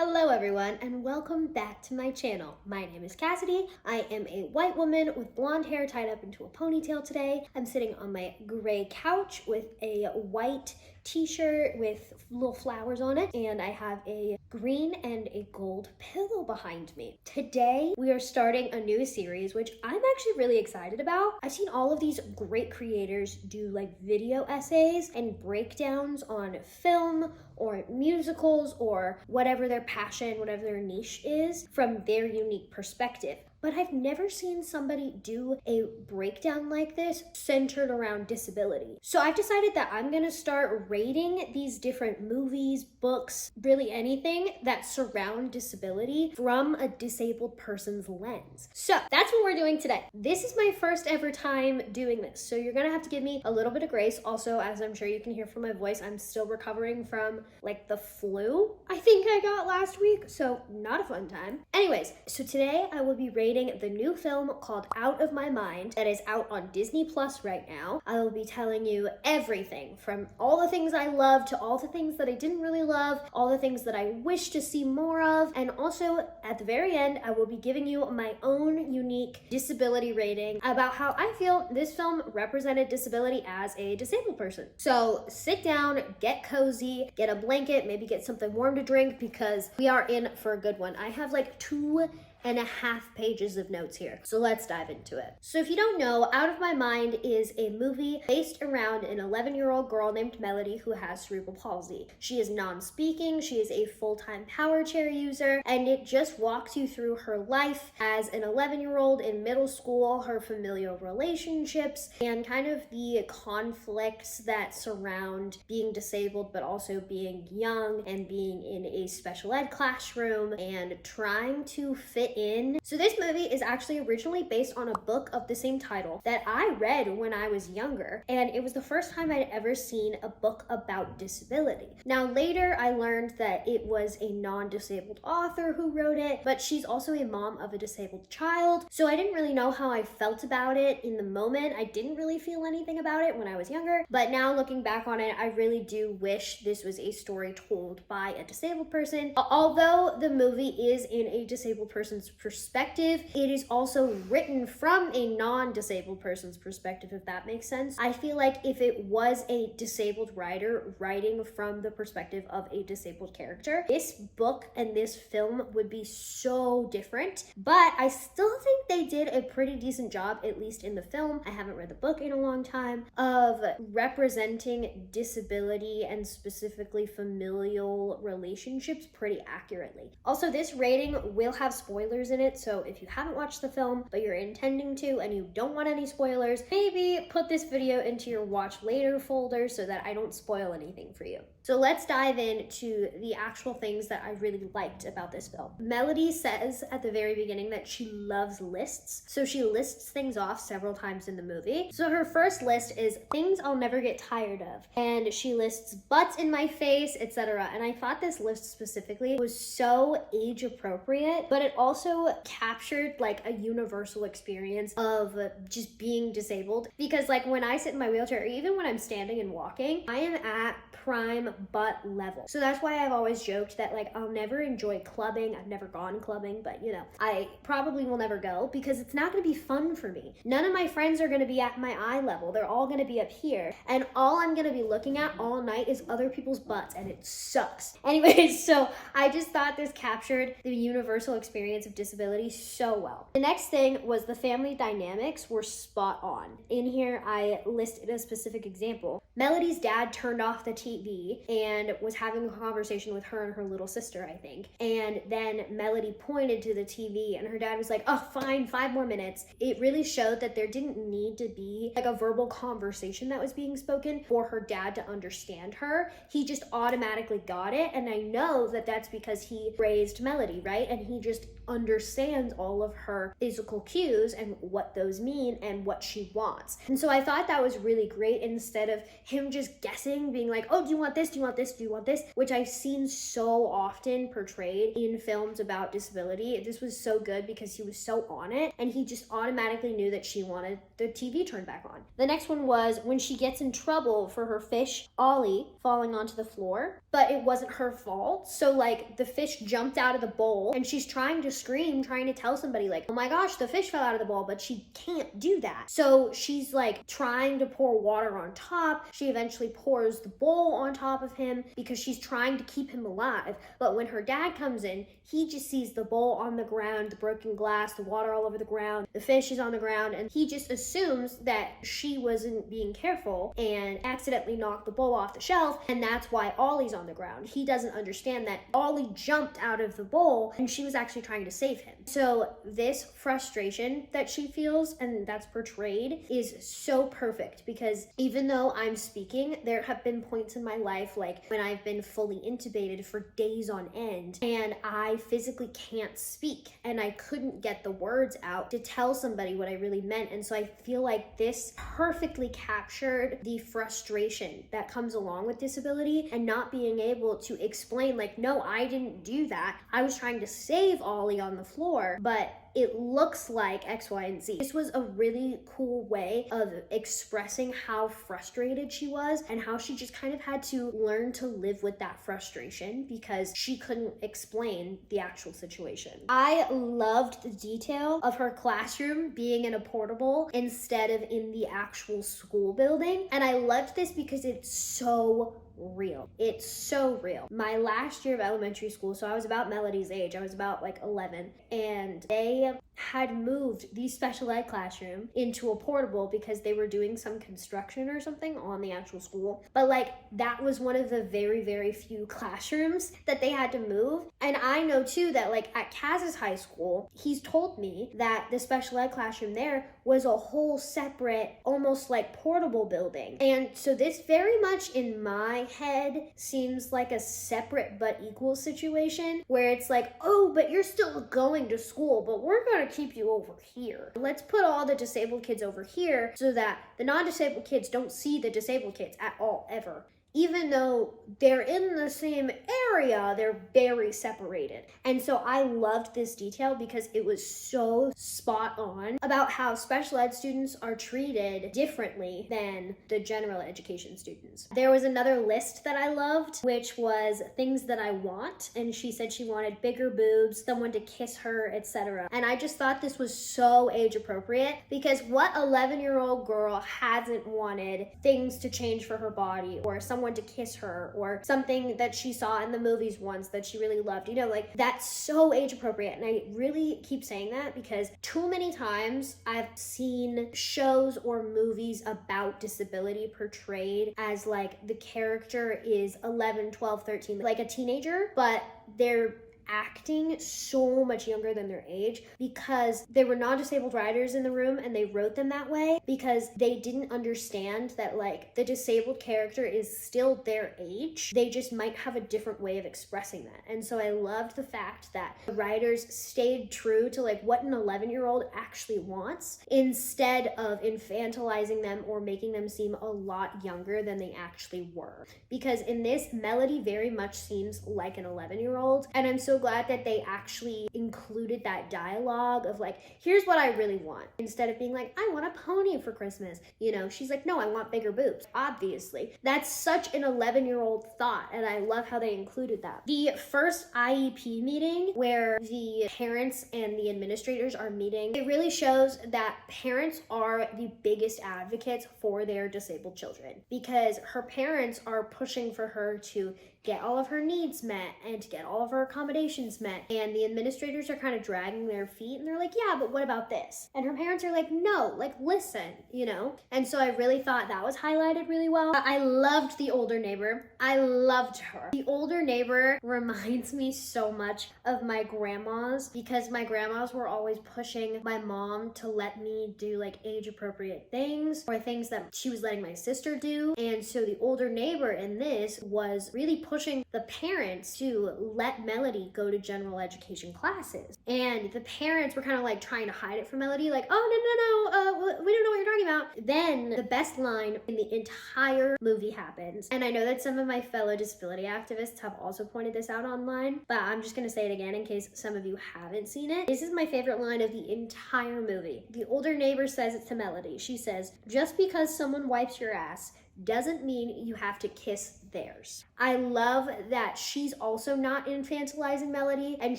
Hello everyone and welcome back to my channel. My name is Cassidy. I am a white woman with blonde hair tied up into a ponytail today. I'm sitting on my gray couch with a white t-shirt with little flowers on it, and I have a green and a gold pillow behind me. Today we are starting a new series which I'm actually really excited about. I've seen all of these great creators do like video essays and breakdowns on film or musicals or whatever their passion, whatever their niche is, from their unique perspective. But I've never seen somebody do a breakdown like this centered around disability. So I've decided that I'm gonna start rating these different movies, books, really anything that surround disability from a disabled person's lens. So that's what we're doing today. This is my first ever time doing this, so you're gonna have to give me a little bit of grace. Also, as I'm sure you can hear from my voice, I'm still recovering from like the flu I think I got last week, so not a fun time. Anyways, so today I will be rating the new film called Out of My Mind that is out on Disney Plus right now. I will be telling you everything from all the things I love to all the things that I didn't really love, all the things that I wish to see more of, and also at the very end I will be giving you my own unique disability rating about how I feel this film represented disability as a disabled person. So sit down, get cozy, get a blanket, maybe get something warm to drink because we are in for a good one. I have like 2.5 pages of notes here. So let's dive into it. So if you don't know, Out of My Mind is a movie based around an 11-year-old girl named Melody who has cerebral palsy. She is non-speaking, she is a full-time power chair user, and it just walks you through her life as an 11-year-old in middle school, her familial relationships, and kind of the conflicts that surround being disabled but also being young and being in a special ed classroom and trying to fit in. So this movie is actually originally based on a book of the same title that I read when I was younger, and it was the first time I'd ever seen a book about disability. Now later I learned that it was a non-disabled author who wrote it, but she's also a mom of a disabled child, so I didn't really know how I felt about it in the moment. I didn't really feel anything about it when I was younger, but now looking back on it, I really do wish this was a story told by a disabled person. Although the movie is in a disabled person's perspective, it is also written from a non-disabled person's perspective, if that makes sense. I feel like if it was a disabled writer writing from the perspective of a disabled character, this book and this film would be so different, but I still think they did a pretty decent job, at least in the film. I haven't read the book in a long time, of representing disability and specifically familial relationships pretty accurately. Also, this rating will have spoilers in it, so if you haven't watched the film but you're intending to and you don't want any spoilers, maybe put this video into your watch later folder so that I don't spoil anything for you. So let's dive into the actual things that I really liked about this film. Melody says at the very beginning that she loves lists, so she lists things off several times in the movie. So her first list is things I'll never get tired of, and she lists butts in my face, etc. And I thought this list specifically was so age appropriate, but it also captured like a universal experience of just being disabled, because like when I sit in my wheelchair or even when I'm standing and walking, I am at prime butt level. So that's why I've always joked that like I'll never enjoy clubbing. I've never gone clubbing, but you know, I probably will never go because it's not going to be fun for me. None of my friends are going to be at my eye level. They're all going to be up here, and all I'm going to be looking at all night is other people's butts, and it sucks. Anyways, so I just thought this captured the universal experience of disability so well. The next thing was the family dynamics were spot on. In here I listed a specific example. Melody's dad turned off the TV and was having a conversation with her and her little sister, I think. And then Melody pointed to the TV and her dad was like, oh, fine, 5 more minutes. It really showed that there didn't need to be like a verbal conversation that was being spoken for her dad to understand her. He just automatically got it. And I know that that's because he raised Melody, right? And he just understands all of her physical cues and what those mean and what she wants. And so I thought that was really great, instead of him just guessing, being like, oh, do you want this? this? Do you want this? Do you want this? Which I've seen so often portrayed in films about disability. This was so good because he was so on it, and he just automatically knew that she wanted the TV turned back on. The next one was when she gets in trouble for her fish, Ollie, falling onto the floor, but it wasn't her fault. So like the fish jumped out of the bowl and she's trying to scream, trying to tell somebody like, oh my gosh, the fish fell out of the bowl, but she can't do that. So she's like trying to pour water on top. She eventually pours the bowl on top of him because she's trying to keep him alive. But when her dad comes in, he just sees the bowl on the ground, the broken glass, the water all over the ground, the fish is on the ground, and he just assumes that she wasn't being careful and accidentally knocked the bowl off the shelf, and that's why Ollie's on the ground. He doesn't understand that Ollie jumped out of the bowl and she was actually trying to save him. So this frustration that she feels and that's portrayed is so perfect, because even though I'm speaking, there have been points in my life like when I've been fully intubated for days on end and I physically can't speak and I couldn't get the words out to tell somebody what I really meant. And so I feel like this perfectly captured the frustration that comes along with disability and not being able to explain like, no, I didn't do that. I was trying to save Ollie on the floor, but it looks like X, Y, and Z. This was a really cool way of expressing how frustrated she was and how she just kind of had to learn to live with that frustration because she couldn't explain the actual situation. I loved the detail of her classroom being in a portable instead of in the actual school building. And I loved this because it's so real. It's so real. My last year of elementary school, so I was about Melody's age, I was about like 11, and they had moved the special ed classroom into a portable because they were doing some construction or something on the actual school. But like that was one of the very, very few classrooms that they had to move. And I know too that like at Kaz's high school, he's told me that the special ed classroom there was a whole separate, almost like portable building. And so this very much in my head seems like a separate but equal situation where it's like, oh, but you're still going to school, but we're going to keep you over here. Let's put all the disabled kids over here so that the non-disabled kids don't see the disabled kids at all, ever. Even though they're in the same area, they're very separated. And so I loved this detail because it was so spot on about how special ed students are treated differently than the general education students. There was another list that I loved, which was things that I want. And she said she wanted bigger boobs, someone to kiss her, etc. And I just thought this was so age appropriate because what 11-year-old girl hasn't wanted things to change for her body or someone to kiss her or something that she saw in the movies once that she really loved, you know, like that's so age appropriate. And I really keep saying that because too many times I've seen shows or movies about disability portrayed as like the character is 11, 12, 13, like a teenager, but they're acting so much younger than their age because there were non-disabled writers in the room and they wrote them that way because they didn't understand that like the disabled character is still their age. They just might have a different way of expressing that. And so I loved the fact that the writers stayed true to like what an 11-year-old actually wants instead of infantilizing them or making them seem a lot younger than they actually were. Because in this, Melody very much seems like an 11-year-old, and I'm so glad that they actually included that dialogue of like, here's what I really want, instead of being like, I want a pony for Christmas. You know, she's like, no, I want bigger boobs. Obviously, that's such an 11-year-old thought, and I love how they included that. The first IEP meeting where the parents and the administrators are meeting, it really shows that parents are the biggest advocates for their disabled children because her parents are pushing for her to get all of her needs met and to get all of her accommodations met. And the administrators are kind of dragging their feet and they're like, yeah, but what about this? And her parents are like, no, like listen, you know? And so I really thought that was highlighted really well. I loved the older neighbor. I loved her. The older neighbor reminds me so much of my grandmas because my grandmas were always pushing my mom to let me do like age appropriate things or things that she was letting my sister do. And so the older neighbor in this was really pushing the parents to let Melody go to general education classes. And the parents were kind of like trying to hide it from Melody, like, oh, no, we don't know what you're talking about. Then the best line in the entire movie happens. And I know that some of my fellow disability activists have also pointed this out online, but I'm just gonna say it again in case some of you haven't seen it. This is my favorite line of the entire movie. The older neighbor says it to Melody. She says, "Just because someone wipes your ass doesn't mean you have to kiss theirs." I love that she's also not infantilizing Melody, and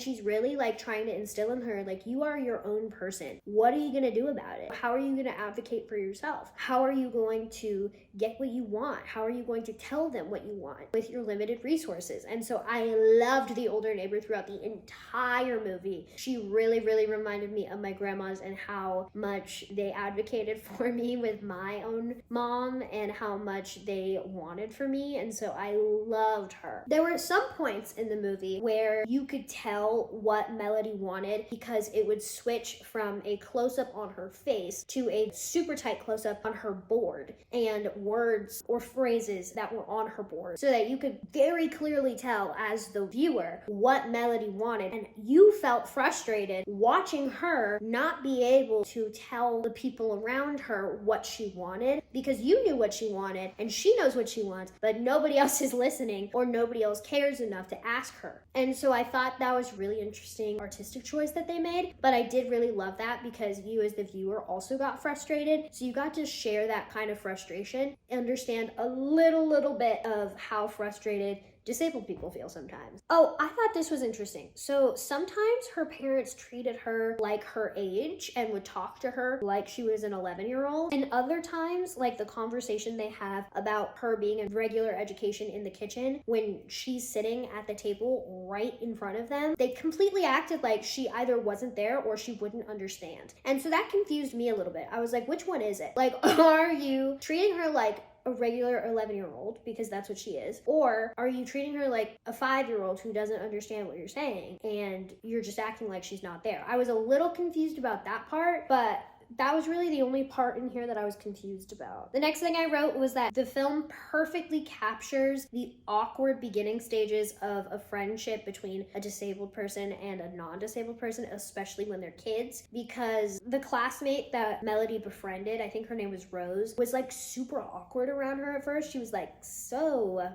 she's really like trying to instill in her, like, you are your own person. What are you gonna do about it? How are you gonna advocate for yourself? How are you going to get what you want? How are you going to tell them what you want with your limited resources? And so I loved the older neighbor throughout the entire movie. She really, really reminded me of my grandmas and how much they advocated for me with my own mom and how much they wanted for me. And so I loved her. There were some points in the movie where you could tell what Melody wanted because it would switch from a close-up on her face to a super tight close-up on her board and words or phrases that were on her board, so that you could very clearly tell as the viewer what Melody wanted. And you felt frustrated watching her not be able to tell the people around her what she wanted, because you knew what she wanted and she knows what she wants, but nobody else is listening or nobody else cares enough to ask her. And so I thought that was really interesting artistic choice that they made, but I did really love that because you as the viewer also got frustrated, so you got to share that kind of frustration, understand a little bit of how frustrated disabled people feel sometimes. Oh, I thought this was interesting. So sometimes her parents treated her like her age and would talk to her like she was an 11-year-old. And other times, like the conversation they have about her being in regular education in the kitchen when she's sitting at the table right in front of them, they completely acted like she either wasn't there or she wouldn't understand. And so that confused me a little bit. I was like, which one is it? Like, are you treating her like a regular 11-year-old because that's what she is, or are you treating her like a 5-year-old who doesn't understand what you're saying and you're just acting like she's not there? I was a little confused about that part, but that was really the only part in here that I was confused about. The next thing I wrote was that the film perfectly captures the awkward beginning stages of a friendship between a disabled person and a non-disabled person, especially when they're kids, because the classmate that Melody befriended, I think her name was Rose, was like super awkward around her at first. She was like, so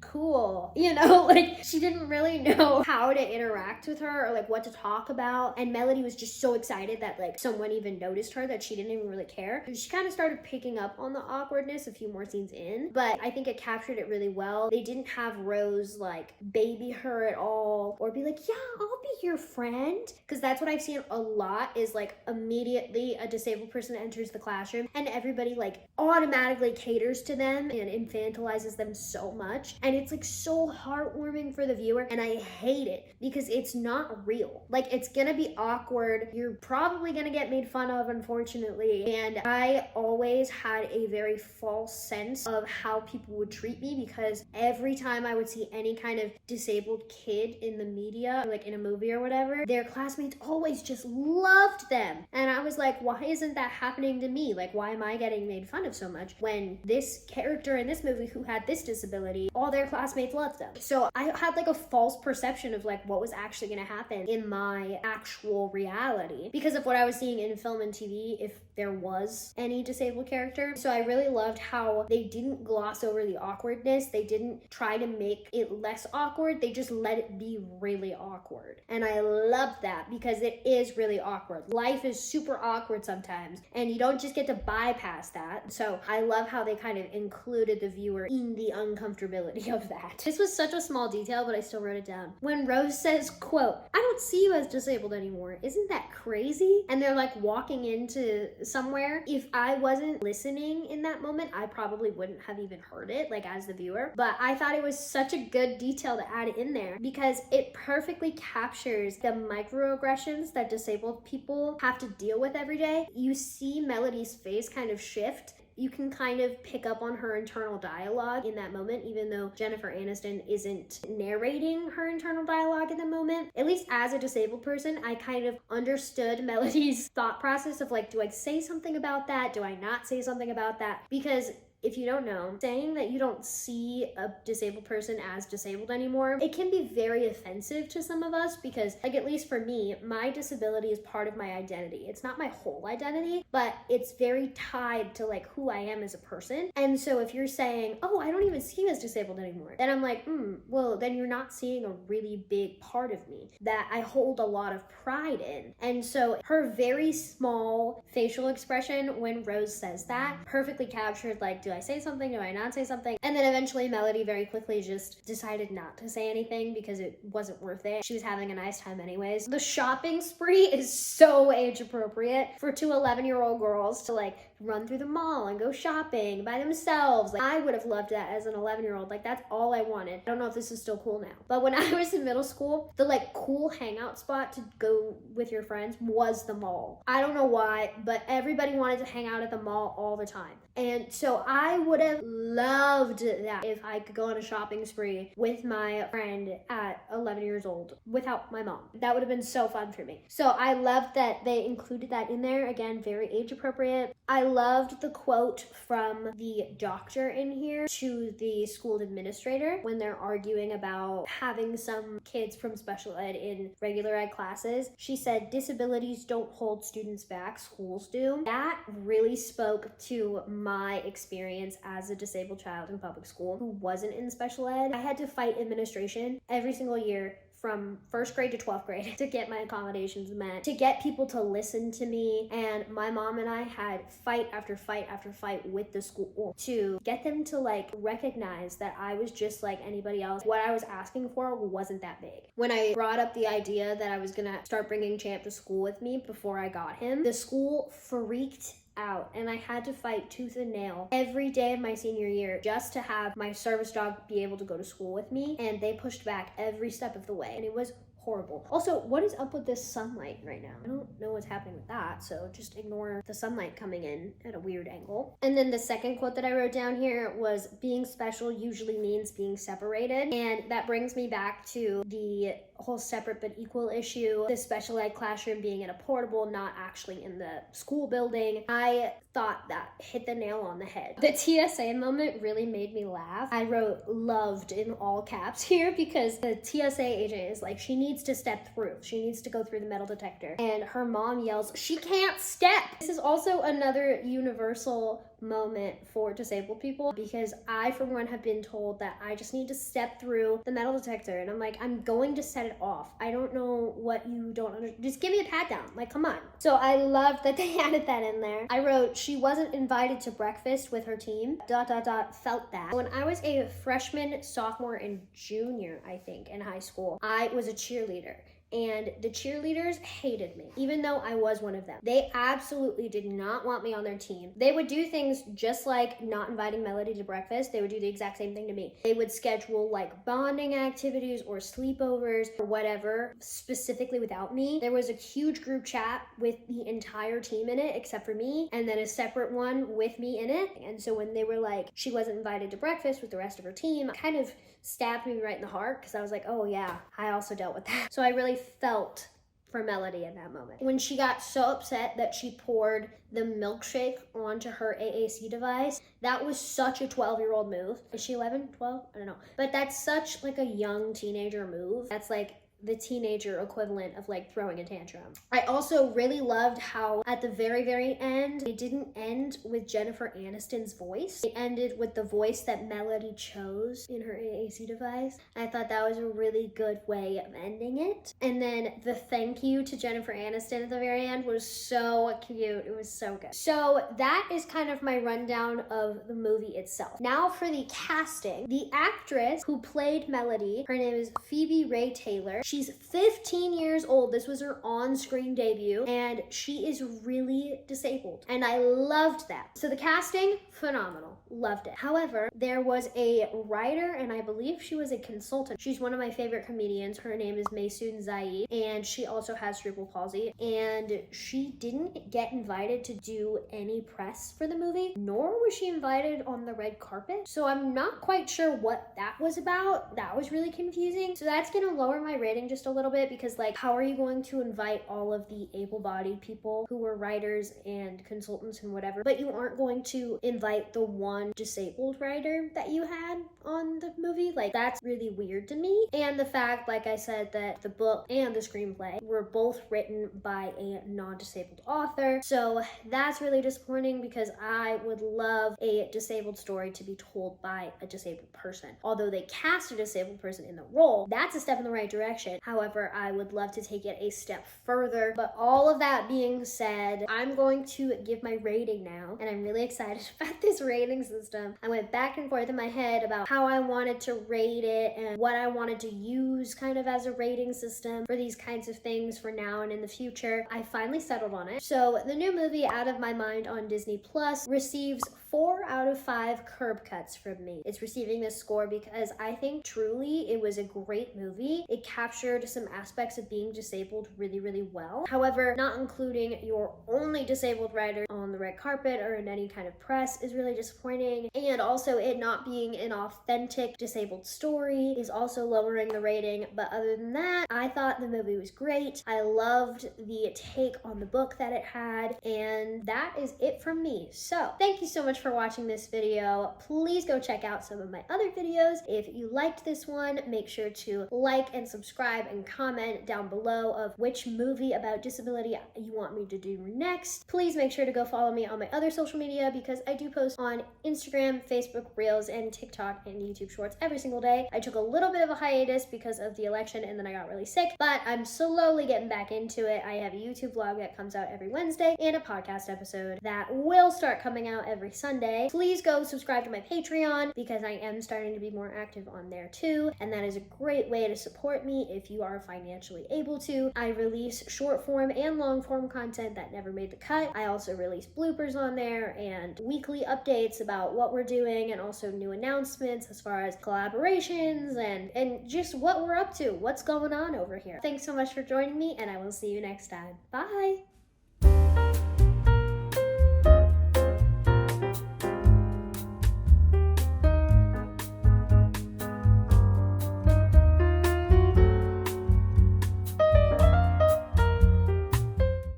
cool, you know, like she didn't really know how to interact with her or like what to talk about, and Melody was just so excited that like someone even noticed her that she didn't even really care. She kind of started picking up on the awkwardness a few more scenes in, but I think it captured it really well. They didn't have Rose like baby her at all or be like, yeah, I'll be your friend, because that's what I've seen a lot is like immediately a disabled person enters the classroom and everybody like automatically caters to them and infantilizes them so much, and it's like so heartwarming for the viewer, and I hate it because it's not real. Like, it's gonna be awkward, you're probably gonna get made fun of, unfortunately, and I always had a very false sense of how people would treat me because every time I would see any kind of disabled kid in the media, like in a movie or whatever, their classmates always just loved them, and I was like, why isn't that happening to me? Like, why am I getting made fun of so much when this character in this movie who had this disability, all their classmates loved them? So I had like a false perception of like what was actually going to happen in my actual reality because of what I was seeing in film and TV, if there was any disabled character. So I really loved how they didn't gloss over the awkwardness. They didn't try to make it less awkward. They just let it be really awkward. And I loved that because it is really awkward. Life is super awkward sometimes, and you don't just get to bypass that. So I love how they kind of included the viewer in the uncomfortability of that. This was such a small detail, but I still wrote it down. When Rose says, quote, "I don't see you as disabled anymore. Isn't that crazy?" And they're like walking into somewhere. If I wasn't listening in that moment, I probably wouldn't have even heard it, like as the viewer. But I thought it was such a good detail to add in there because it perfectly captures the microaggressions that disabled people have to deal with every day. You see Melody's face kind of shift. You can kind of pick up on her internal dialogue in that moment, even though Jennifer Aniston isn't narrating her internal dialogue in the moment. At least as a disabled person, I kind of understood Melody's thought process of like, do I say something about that? Do I not say something about that? Because if you don't know, saying that you don't see a disabled person as disabled anymore, it can be very offensive to some of us because, like, at least for me, my disability is part of my identity. It's not my whole identity, but it's very tied to like who I am as a person. And so if you're saying, oh, I don't even see you as disabled anymore, then I'm like, well, then you're not seeing a really big part of me that I hold a lot of pride in. And so her very small facial expression when Rose says that perfectly captured, like, do I say something? Do I not say something? And then eventually Melody very quickly just decided not to say anything because it wasn't worth it. She was having a nice time anyways. The shopping spree is so age appropriate for two 11-year-old girls to like run through the mall and go shopping by themselves. Like, I would have loved that as an 11-year-old. Like, that's all I wanted. I don't know if this is still cool now, but when I was in middle school, the like cool hangout spot to go with your friends was the mall. I don't know why, but everybody wanted to hang out at the mall all the time. And so I would have loved that if I could go on a shopping spree with my friend at 11 years old without my mom. That would have been so fun for me. So I loved that they included that in there. Again, very age appropriate. I loved the quote from the doctor in here to the school administrator when they're arguing about having some kids from special ed in regular ed classes. She said, disabilities don't hold students back, schools do. That really spoke to my experience as a disabled child in public school who wasn't in special ed. I had to fight administration every single year from first grade to 12th grade to get my accommodations met, to get people to listen to me. And my mom and I had fight after fight after fight with the school to get them to like recognize that I was just like anybody else. What I was asking for wasn't that big. When I brought up the idea that I was gonna start bringing Champ to school with me before I got him, the school freaked out, and I had to fight tooth and nail every day of my senior year just to have my service dog be able to go to school with me, and they pushed back every step of the way, and it was horrible. Also, what is up with this sunlight right now? I don't know what's happening with that, so just ignore the sunlight coming in at a weird angle. And then the second quote that I wrote down here was, being special usually means being separated. And that brings me back to the whole separate but equal issue, the special ed classroom being in a portable, not actually in the school building. I thought that hit the nail on the head. The TSA moment really made me laugh. I wrote loved in all caps here because the TSA agent is like, she needs to step through. She needs to go through the metal detector. And her mom yells, she can't step. This is also another universal moment for disabled people because I, for one, have been told that I just need to step through the metal detector. And I'm like, I'm going to set it off. I don't know what you don't understand. Just give me a pat down. Like, come on. So I love that they added that in there. I wrote, she wasn't invited to breakfast with her team. ... Felt that. When I was a freshman, sophomore, and junior, I think, in high school, I was a cheerleader. And the cheerleaders hated me, even though I was one of them. They absolutely did not want me on their team. They would do things just like not inviting Melody to breakfast. They would do the exact same thing to me. They would schedule like bonding activities or sleepovers or whatever, specifically without me. There was a huge group chat with the entire team in it, except for me, and then a separate one with me in it. And so when they were like, she wasn't invited to breakfast with the rest of her team, it kind of stabbed me right in the heart because I was like, oh yeah, I also dealt with that. So I really felt for Melody in that moment. When she got so upset that she poured the milkshake onto her AAC device, that was such a 12-year-old move. Is she 11, 12? I don't know. But that's such like a young teenager move. That's like the teenager equivalent of like throwing a tantrum. I also really loved how at the very, very end, it didn't end with Jennifer Aniston's voice. It ended with the voice that Melody chose in her AAC device. I thought that was a really good way of ending it. And then the thank you to Jennifer Aniston at the very end was so cute. It was so good. So that is kind of my rundown of the movie itself. Now for the casting. The actress who played Melody, her name is Phoebe Ray Taylor. She's 15 years old. This was her on-screen debut, and she is really disabled. And I loved that. So the casting, phenomenal. Loved it. However, there was a writer, and I believe she was a consultant. She's one of my favorite comedians. Her name is Maysoon Zayid, and she also has cerebral palsy. And she didn't get invited to do any press for the movie, nor was she invited on the red carpet. So I'm not quite sure what that was about. That was really confusing. So that's gonna lower my rating just a little bit because, like, how are you going to invite all of the able-bodied people who were writers and consultants and whatever, but you aren't going to invite the one non-disabled writer that you had on the movie. Like, that's really weird to me. And the fact, like I said, that the book and the screenplay were both written by a non-disabled author. So that's really disappointing because I would love a disabled story to be told by a disabled person. Although they cast a disabled person in the role, that's a step in the right direction. However, I would love to take it a step further. But all of that being said, I'm going to give my rating now, and I'm really excited about this rating system. I went back and forth in my head about how I wanted to rate it and what I wanted to use kind of as a rating system for these kinds of things for now and in the future. I finally settled on it. So the new movie, Out of My Mind on Disney Plus, receives 4 out of 5 curb cuts from me. It's receiving this score because I think truly it was a great movie. It captured some aspects of being disabled really, really well. However, not including your only disabled writer on the red carpet or in any kind of press is really disappointing. And also it not being an authentic disabled story is also lowering the rating. But other than that, I thought the movie was great. I loved the take on the book that it had, and that is it from me. So thank you so much for watching this video. Please go check out some of my other videos. If you liked this one, make sure to like and subscribe and comment down below of which movie about disability you want me to do next. Please make sure to go follow me on my other social media because I do post on Instagram, Facebook Reels, and TikTok and YouTube Shorts every single day. I took a little bit of a hiatus because of the election and then I got really sick, but I'm slowly getting back into it. I have a YouTube vlog that comes out every Wednesday and a podcast episode that will start coming out every Sunday. Please go subscribe to my Patreon because I am starting to be more active on there too, and that is a great way to support me if you are financially able to. I release short form and long form content that never made the cut. I also release bloopers on there and weekly updates about what we're doing and also new announcements as far as collaborations and just what we're up to, what's going on over here. Thanks so much for joining me, and I will see you next time. Bye!